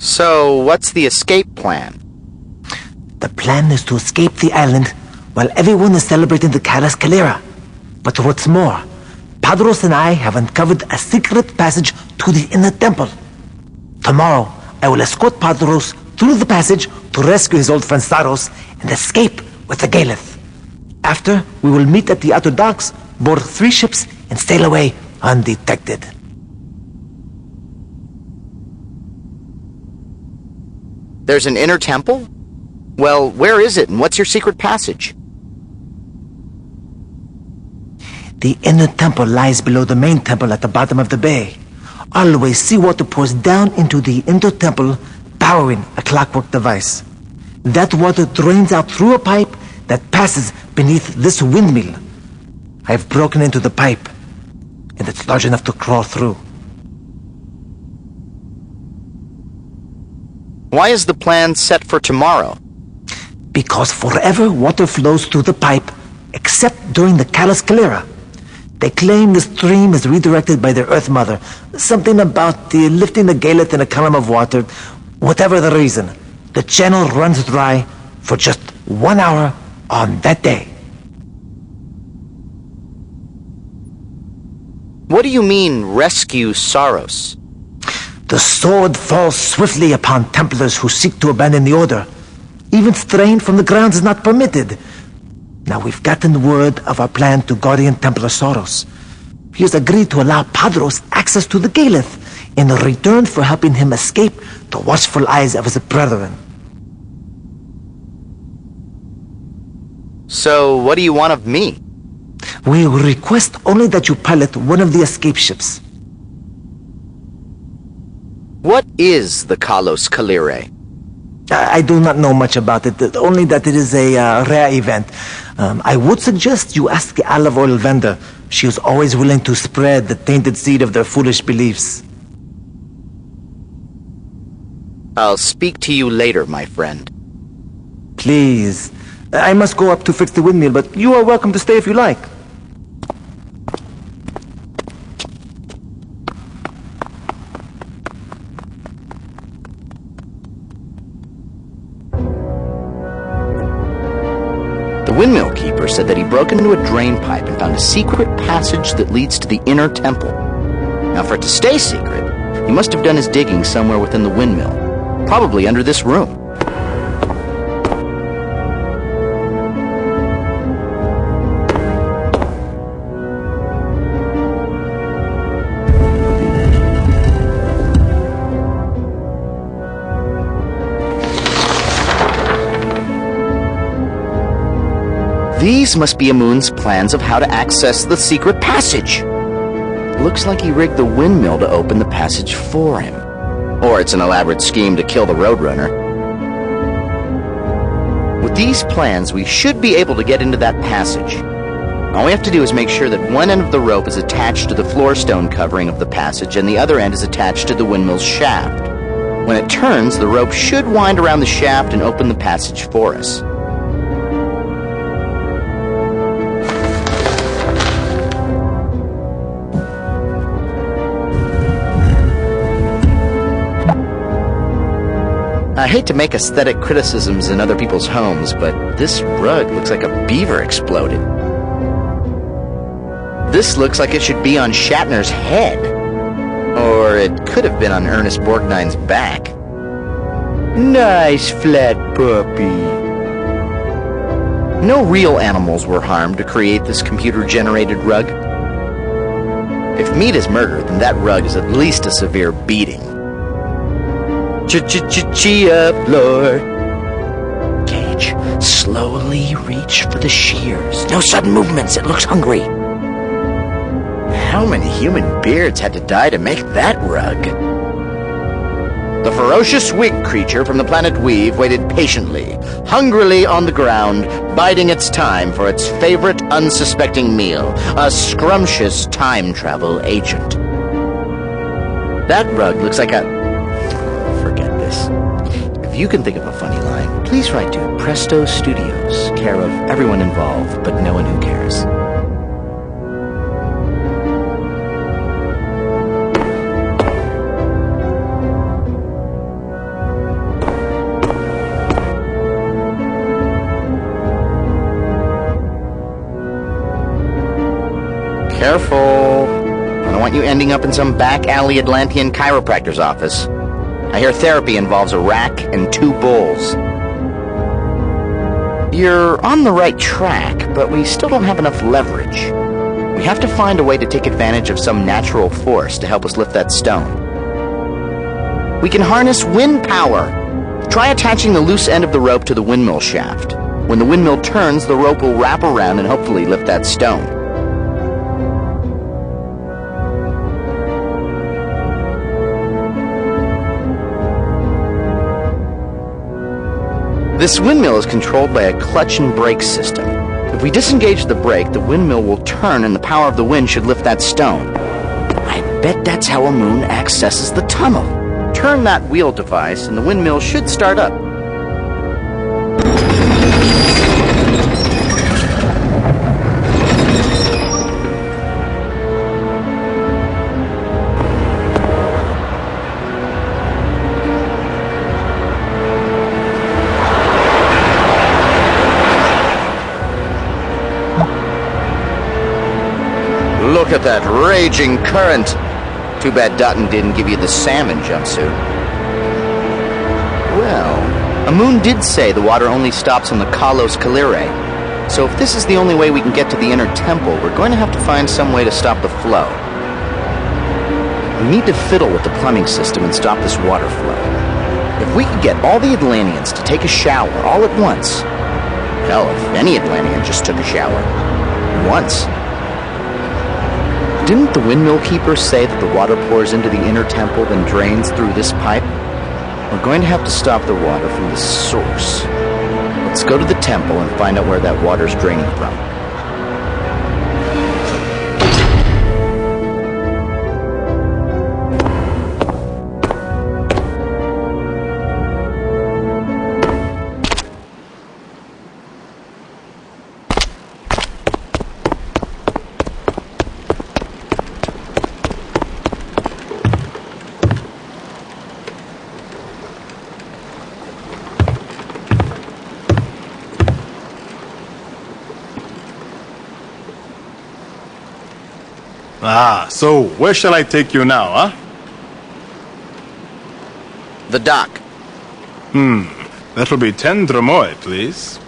So, what's the escape plan? The plan is to escape the island while everyone is celebrating the Caras Calera. But what's more, Padros and I have uncovered a secret passage to the inner temple. Tomorrow, I will escort Padros through the passage to rescue his old friend Saros and escape with the Galeth. After, we will meet at the outer docks, board 3 ships, and sail away undetected. There's an inner temple? Well, where is it, and what's your secret passage? The inner temple lies below the main temple at the bottom of the bay. Always seawater pours down into the inner temple, powering a clockwork device. That water drains out through a pipe that passes beneath this windmill. I've broken into the pipe, and it's large enough to crawl through. Why is the plan set for tomorrow? Because forever water flows through the pipe, except during the Caras Calera. They claim the stream is redirected by their Earth Mother. Something about the lifting the Galeth in a column of water. Whatever the reason, the channel runs dry for just 1 hour on that day. What do you mean, rescue Saros? The sword falls swiftly upon Templars who seek to abandon the Order. Even straying from the grounds is not permitted. Now we've gotten word of our plan to Guardian Templar Saros. He has agreed to allow Padros access to the Galeth in return for helping him escape the watchful eyes of his brethren. So, what do you want of me? We request only that you pilot one of the escape ships. What is the Kalos Kalire? I do not know much about it, only that it is a rare event. I would suggest you ask the olive oil vendor. She is always willing to spread the tainted seed of their foolish beliefs. I'll speak to you later, my friend. Please. I must go up to fix the windmill, but you are welcome to stay if you like. The windmill keeper said that he broke into a drain pipe and found a secret passage that leads to the inner temple. Now, for it to stay secret, he must have done his digging somewhere within the windmill, probably under this room. These must be Amun's plans of how to access the secret passage. Looks like he rigged the windmill to open the passage for him. Or it's an elaborate scheme to kill the Roadrunner. With these plans, we should be able to get into that passage. All we have to do is make sure that one end of the rope is attached to the floor stone covering of the passage and the other end is attached to the windmill's shaft. When it turns, the rope should wind around the shaft and open the passage for us. I hate to make aesthetic criticisms in other people's homes, but this rug looks like a beaver exploded. This looks like it should be on Shatner's head. Or it could have been on Ernest Borgnine's back. Nice flat puppy. No real animals were harmed to create this computer-generated rug. If meat is murder, then that rug is at least a severe beating. Ch-ch-ch-chia, Lord. Gage, slowly reach for the shears. No sudden movements, it looks hungry. How many human beards had to die to make that rug? The ferocious wig creature from the planet Weave waited patiently, hungrily on the ground, biding its time for its favorite unsuspecting meal, a scrumptious time travel agent. That rug looks like a... Forget this. If you can think of a funny line, please write to Presto Studios, care of everyone involved, but no one who cares. Careful. I don't want you ending up in some back alley Atlantean chiropractor's office. I hear therapy involves a rack and 2 bulls. You're on the right track, but we still don't have enough leverage. We have to find a way to take advantage of some natural force to help us lift that stone. We can harness wind power. Try attaching the loose end of the rope to the windmill shaft. When the windmill turns, the rope will wrap around and hopefully lift that stone. This windmill is controlled by a clutch and brake system. If we disengage the brake, the windmill will turn and the power of the wind should lift that stone. I bet that's how a moon accesses the tunnel. Turn that wheel device and the windmill should start up. Look at that raging current. Too bad Dutton didn't give you the salmon jumpsuit. Well, a moon did say the water only stops on the Kalos Kalire. So if this is the only way we can get to the inner temple, we're going to have to find some way to stop the flow. We need to fiddle with the plumbing system and stop this water flow. If we could get all the Atlanteans to take a shower all at once, hell, if any Atlantean just took a shower once. Didn't the windmill keeper say that the water pours into the inner temple then drains through this pipe? We're going to have to stop the water from the source. Let's go to the temple and find out where that water's draining from. So where shall I take you now, huh? The dock. That'll be 10 dromoi, please.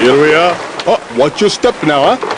Here we are. Oh, watch your step now, huh?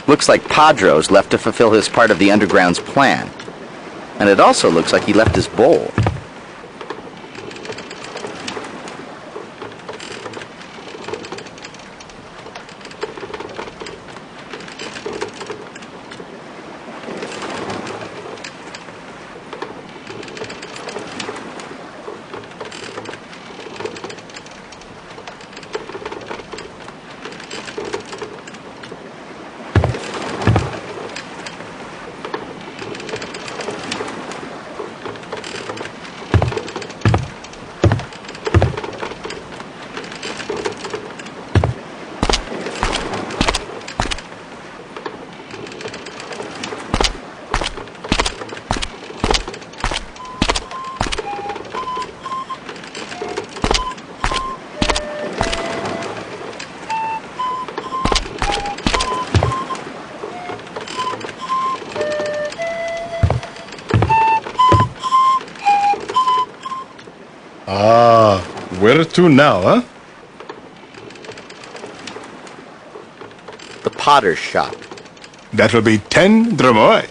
Looks like Padro's left to fulfill his part of the underground's plan. And it also looks like he left his bowl. Where to now, huh? The potter's shop. That'll be 10 dromoi.